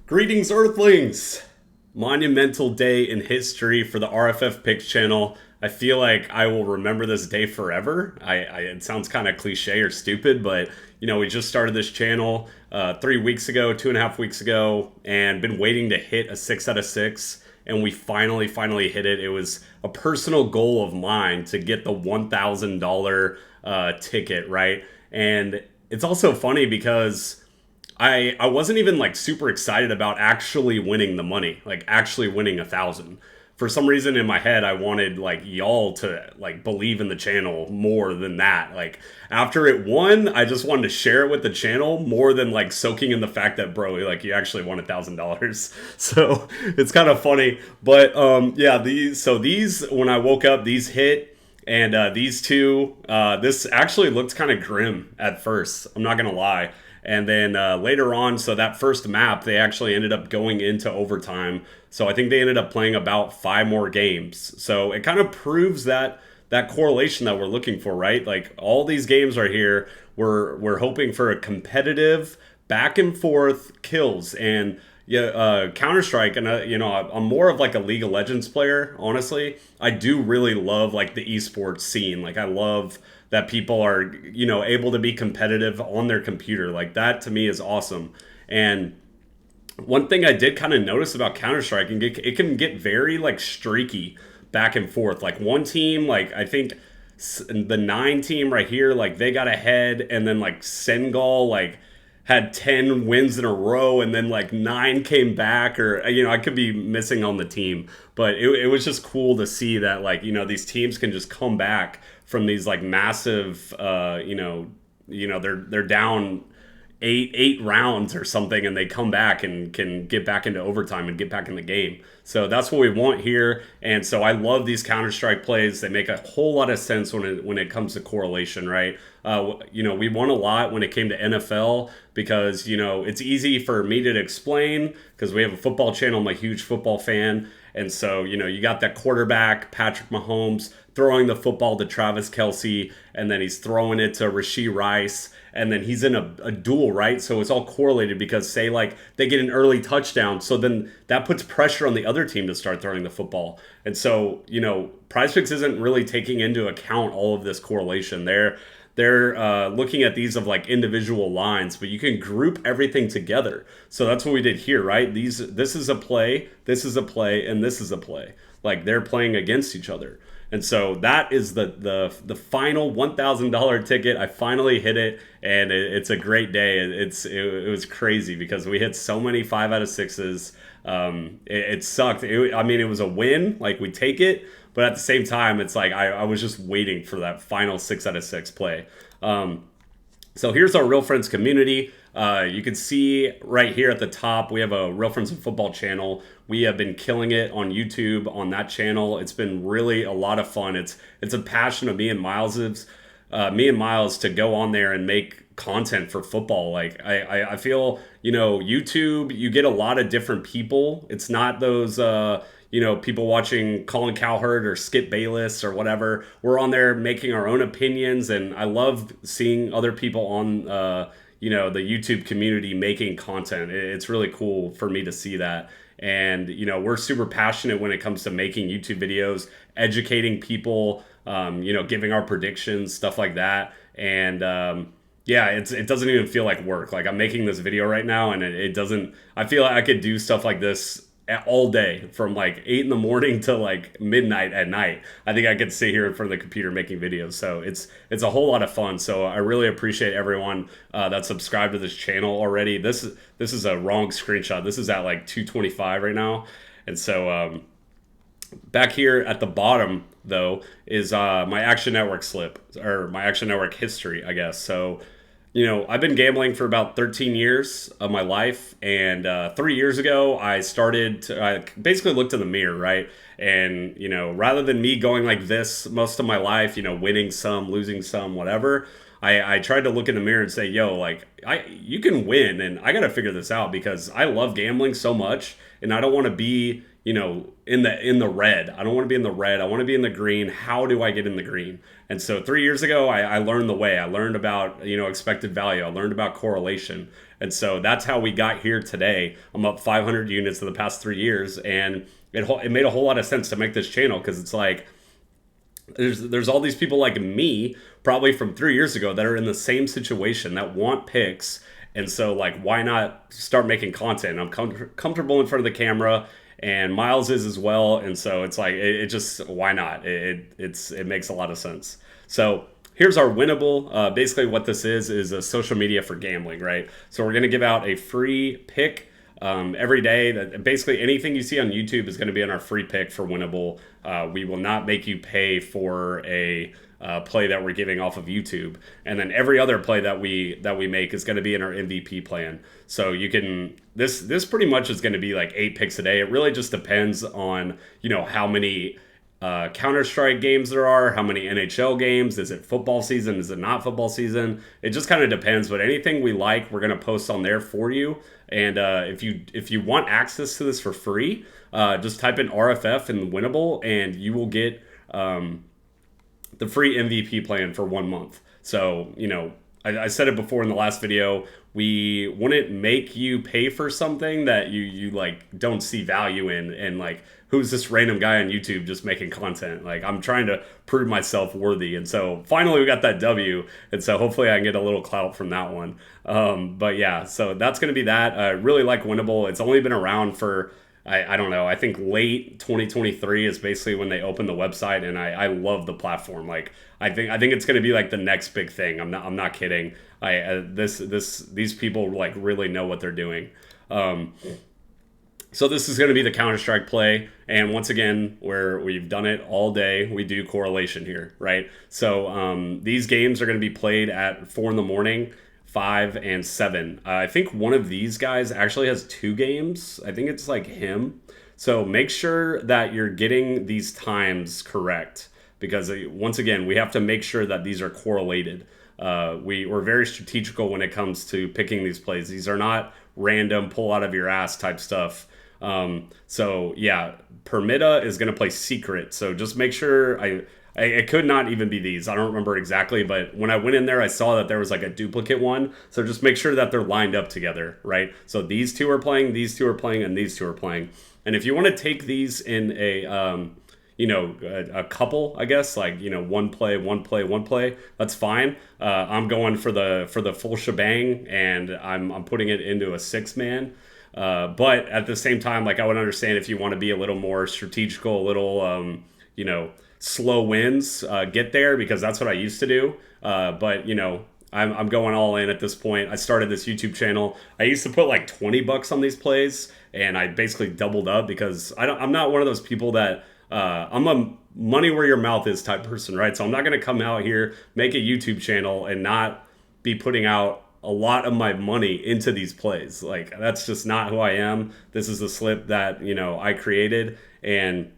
Greetings, Earthlings! Monumental day in history for the RFF Picks channel. I feel like I will remember this day forever. It sounds kind of cliche or stupid, but we just started this channel 3 weeks ago, 2.5 weeks ago, and been waiting to hit a 6 out of 6. And we finally hit it. It was a personal goal of mine to get the $1,000 ticket, right? And it's also funny because I wasn't even like super excited about actually winning the money, like actually winning 1,000. For some reason in my head, I wanted like y'all to like believe in the channel more than that. Like after it won, I just wanted to share it with the channel more than like soaking in the fact that bro, like you actually won $1,000. So it's kind of funny, but yeah, these when I woke up, these hit. And these two, this actually looked kind of grim at first. I'm not gonna lie. And then later on, so that first map, they actually ended up going into overtime. So I think they ended up playing about 5 more games. So it kind of proves that correlation that we're looking for, right? Like all these games are here. We're hoping for a competitive back and forth kills. And yeah, CounterStrike, and I'm more of like a League of Legends player. Honestly, I do really love like the esports scene. Like I love that people are able to be competitive on their computer. Like that to me is awesome. And one thing I did kind of notice about CounterStrike, and it can get very like streaky back and forth. Like one team, like I think the 9 team right here, like they got ahead, and then like Senegal like had 10 wins in a row, and then like 9 came back, or I could be missing on the team, but it was just cool to see that like these teams can just come back from these like massive they're down eight rounds or something, and they come back and can get back into overtime and get back in the game. So that's what we want here. And so I love these Counter-Strike plays. They make a whole lot of sense when it comes to correlation, right? We won a lot when it came to NFL because it's easy for me to explain because we have a football channel. I'm a huge football fan. And so, you got that quarterback, Patrick Mahomes, throwing the football to Travis Kelce, and then he's throwing it to Rashee Rice, and then he's in a duel, right? So it's all correlated because, say, like, they get an early touchdown, so then that puts pressure on the other team to start throwing the football. And so, PrizePicks isn't really taking into account all of this correlation. They're looking at these of like individual lines, but you can group everything together. So that's what we did here, right? This is a play, this is a play, and this is a play. Like they're playing against each other. And so that is the final $1,000 ticket. I finally hit it, and it's a great day. It was crazy because we hit so many 5 out of 6s. It sucked. It was a win. Like we take it. But at the same time, it's like I was just waiting for that final 6 out of 6 play. So here's our Real Friends community. You can see right here at the top, we have a Real Friends of Football channel. We have been killing it on YouTube on that channel. It's been really a lot of fun. It's a passion of me and Miles's. Me and Miles to go on there and make content for football. Like I feel, YouTube, you get a lot of different people. It's not those people watching Colin Cowherd or Skip Bayless or whatever. We're on there making our own opinions, and I love seeing other people on the YouTube community making content. It's really cool for me to see that. And we're super passionate when it comes to making YouTube videos, educating people, giving our predictions, stuff like that. And yeah, it doesn't even feel like work. Like I'm making this video right now, and it doesn't. I feel like I could do stuff like this all day from like 8 in the morning to like midnight at night. I think I could sit here in front of the computer making videos. So it's a whole lot of fun. So I really appreciate everyone that subscribed to this channel already. This is a wrong screenshot. This is at like 225 right now. And so back here at the bottom though is my Action Network slip, or my Action Network history, I guess. So I've been gambling for about 13 years of my life, and 3 years ago, I basically looked in the mirror, right? And, rather than me going like this most of my life, winning some, losing some, whatever, I tried to look in the mirror and say, yo, like, you can win, and I got to figure this out because I love gambling so much, and I don't want to be, in the red. I don't want to be in the red. I want to be in the green. How do I get in the green? And so 3 years ago, I learned the way. I learned about, expected value. I learned about correlation. And so that's how we got here today. I'm up 500 units in the past 3 years, and it made a whole lot of sense to make this channel because it's like there's all these people like me, probably from 3 years ago, that are in the same situation that want picks. And so, like, why not start making content? I'm comfortable in front of the camera, and Miles is as well. And so it's like it just, why not? It makes a lot of sense. So here's our winnable. Basically, what this is a social media for gambling, right? So we're gonna give out a free pick every day. That basically anything you see on YouTube is going to be in our free pick for winnable. We will not make you pay for a play that we're giving off of YouTube, and then every other play that we make is going to be in our MVP plan. So you can this pretty much is going to be like 8 picks a day. It really just depends on how many CounterStrike games there are, how many NHL games, is it football season, is it not football season? It just kind of depends, but anything we like, we're going to post on there for you. And if you want access to this for free, just type in RFF and winnable, and you will get the free MVP plan for 1 month. So, I said it before in the last video, we wouldn't make you pay for something that you like don't see value in, and like, who's this random guy on YouTube just making content? Like, I'm trying to prove myself worthy. And so finally we got that W. And so hopefully I can get a little clout from that one. But yeah, so that's going to be that. I really like Winnable. It's only been around for, I don't know, I think late 2023 is basically when they opened the website, and I love the platform. Like, I think it's going to be like the next big thing. I'm not kidding. These people like really know what they're doing. So this is going to be the Counter-Strike play, and once again, where we've done it all day, we do correlation here, right? So these games are going to be played at 4 in the morning, 5 and 7. I think one of these guys actually has 2 games. I think it's like him. So make sure that you're getting these times correct, because once again, we have to make sure that these are correlated. We're very strategical when it comes to picking these plays. These are not random pull out of your ass type stuff. So yeah, Permita is going to play secret. So just make sure it could not even be these. I don't remember exactly, but when I went in there, I saw that there was like a duplicate one. So just make sure that they're lined up together, right? So these 2 are playing, these 2 are playing, and these 2 are playing. And if you want to take these in a couple, I guess, like, one play, that's fine. I'm going for the full shebang, and I'm putting it into a 6-man. But at the same time, like, I would understand if you want to be a little more strategical, a little, slow wins, get there, because that's what I used to do. But I'm going all in at this point. I started this YouTube channel. I used to put like $20 on these plays, and I basically doubled up, because I'm not one of those people that I'm a money where your mouth is type person, right? So I'm not going to come out here, make a YouTube channel, and not be putting out a lot of my money into these plays. Like, that's just not who I am. This is a slip that, I created, and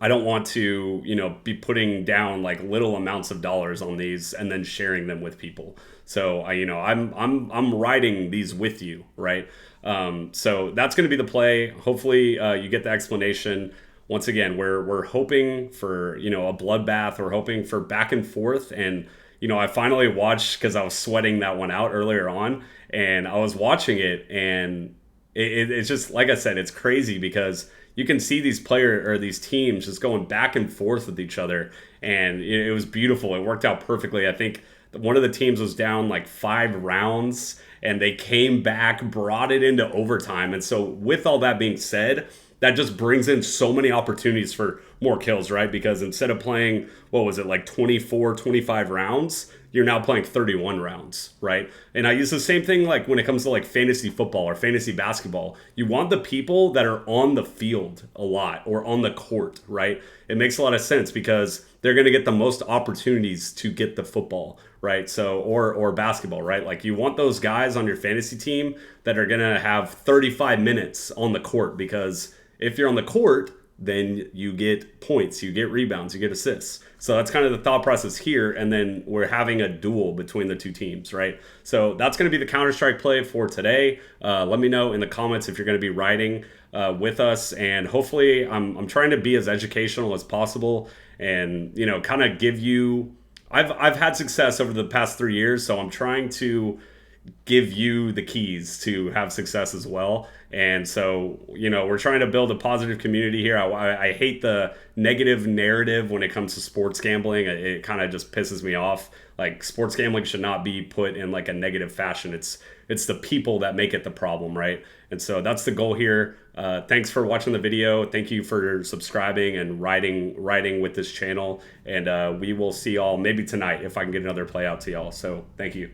I don't want to, be putting down like little amounts of dollars on these and then sharing them with people. So I'm riding these with you, right? So that's going to be the play. Hopefully you get the explanation. Once again, we're hoping for, a bloodbath. We're hoping for back and forth. And, I finally watched, because I was sweating that one out earlier on, and I was watching it, and it's just, like I said, it's crazy, because you can see these these teams just going back and forth with each other, and it was beautiful. It worked out perfectly. I think one of the teams was down like 5 rounds, and they came back, brought it into overtime. And so with all that being said, that just brings in so many opportunities for more kills, right? Because instead of playing, what was it, like 24, 25 rounds, you're now playing 31 rounds, right? And I use the same thing like when it comes to like fantasy football or fantasy basketball. You want the people that are on the field a lot, or on the court, right? It makes a lot of sense, because they're going to get the most opportunities to get the football, right? So, or basketball, right? Like, you want those guys on your fantasy team that are going to have 35 minutes on the court, because if you're on the court, then you get points, you get rebounds, you get assists. So that's kind of the thought process here. And then we're having a duel between the 2 teams, right? So that's going to be the Counter-Strike play for today. Let me know in the comments if you're going to be riding with us. And hopefully I'm trying to be as educational as possible, and, kind of give you, I've had success over the past 3 years. So I'm trying to give you the keys to have success as well. And so, we're trying to build a positive community here. I hate the negative narrative when it comes to sports gambling. It kind of just pisses me off. Like, sports gambling should not be put in like a negative fashion. It's the people that make it the problem, right? And so that's the goal here. Thanks for watching the video. Thank you for subscribing and riding with this channel. And we will see y'all maybe tonight if I can get another play out to y'all. So thank you.